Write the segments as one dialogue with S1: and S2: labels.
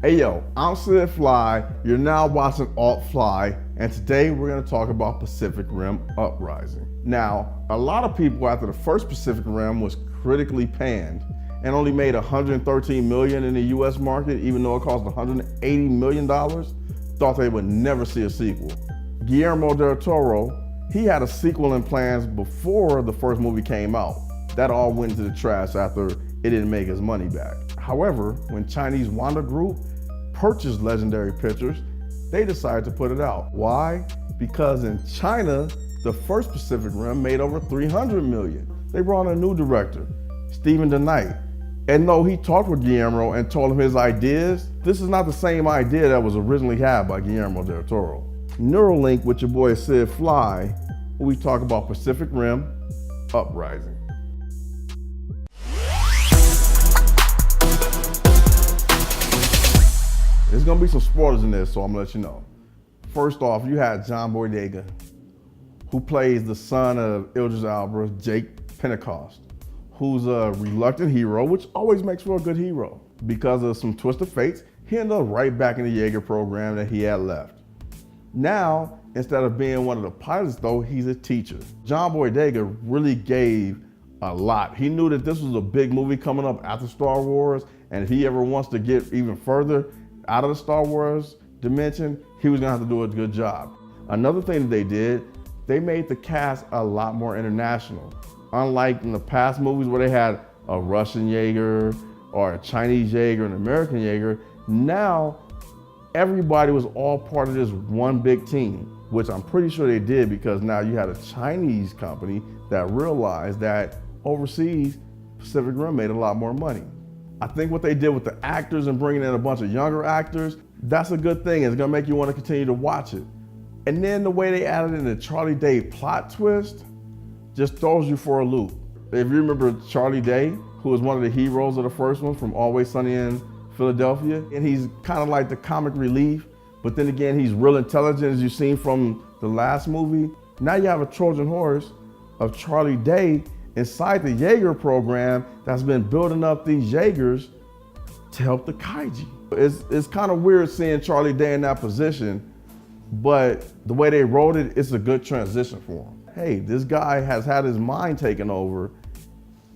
S1: Hey yo, I'm Sid Fly, you're now watching Alt Fly, and today we're going to talk about Pacific Rim Uprising. Now, a lot of people after the first Pacific Rim was critically panned and only made $113 million in the US market, even though it cost $180 million, thought they would never see a sequel. Guillermo del Toro, he had a sequel in plans before the first movie came out. That all went into the trash after it didn't make his money back. However, when Chinese Wanda Group purchased Legendary Pictures, they decided to put it out. Why? Because in China, the first Pacific Rim made over $300 million. They brought in a new director, Steven DeKnight. And though he talked with Guillermo and told him his ideas, this is not the same idea that was originally had by Guillermo del Toro. Neuralink with your boy Sid Fly, where we talk about Pacific Rim Uprising. There's gonna be some spoilers in this, so I'm gonna let you know. First off, you had John Boyega, who plays the son of Idris Elba, Jake Pentecost, who's a reluctant hero, which always makes for a good hero. Because of some twist of fates, he ended up right back in the Jaeger program that he had left. Now, instead of being one of the pilots though, he's a teacher. John Boyega really gave a lot. He knew that this was a big movie coming up after Star Wars, and if he ever wants to get even further out of the Star Wars dimension, he was gonna have to do a good job. Another thing that they did, they made the cast a lot more international. Unlike in the past movies where they had a Russian Jaeger or a Chinese Jaeger, an American Jaeger, now everybody was all part of this one big team, which I'm pretty sure they did because now you had a Chinese company that realized that overseas, Pacific Rim made a lot more money. I think what they did with the actors and bringing in a bunch of younger actors, that's a good thing. It's gonna make you wanna continue to watch it. And then the way they added in the Charlie Day plot twist just throws you for a loop. If you remember Charlie Day, who was one of the heroes of the first one from Always Sunny in Philadelphia, and he's kind of like the comic relief, but then again, he's real intelligent as you've seen from the last movie. Now you have a Trojan horse of Charlie Day inside the Jaeger program that's been building up these Jaegers to help the Kaiji. It's kind of weird seeing Charlie Day in that position, but the way they wrote it, it's a good transition for him. Hey, this guy has had his mind taken over,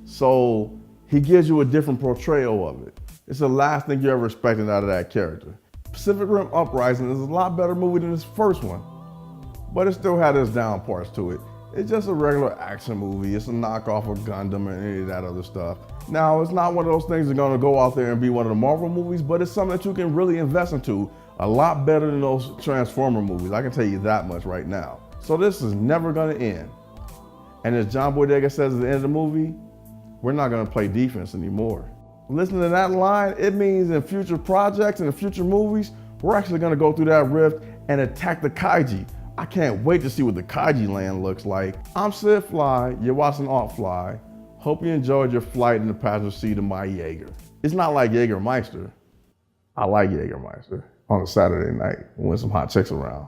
S1: so he gives you a different portrayal of it. It's the last thing you ever expected out of that character. Pacific Rim Uprising is a lot better movie than this first one, but it still had its down parts to it. It's just a regular action movie. It's a knockoff of Gundam and any of that other stuff. Now, it's not one of those things that are gonna go out there and be one of the Marvel movies, but it's something that you can really invest into. A lot better than those Transformer movies, I can tell you that much right now. So this is never gonna end. And as John Boyega says at the end of the movie, we're not gonna play defense anymore. Listening to that line, it means in future projects and in future movies, we're actually gonna go through that rift and attack the Kaiji. I can't wait to see what the Kaiji land looks like. I'm Sid Fly, you're watching Alt Fly. Hope you enjoyed your flight in the passenger seat of my Jaeger. It's not like Jägermeister. I like Jägermeister on a Saturday night when some hot chicks around.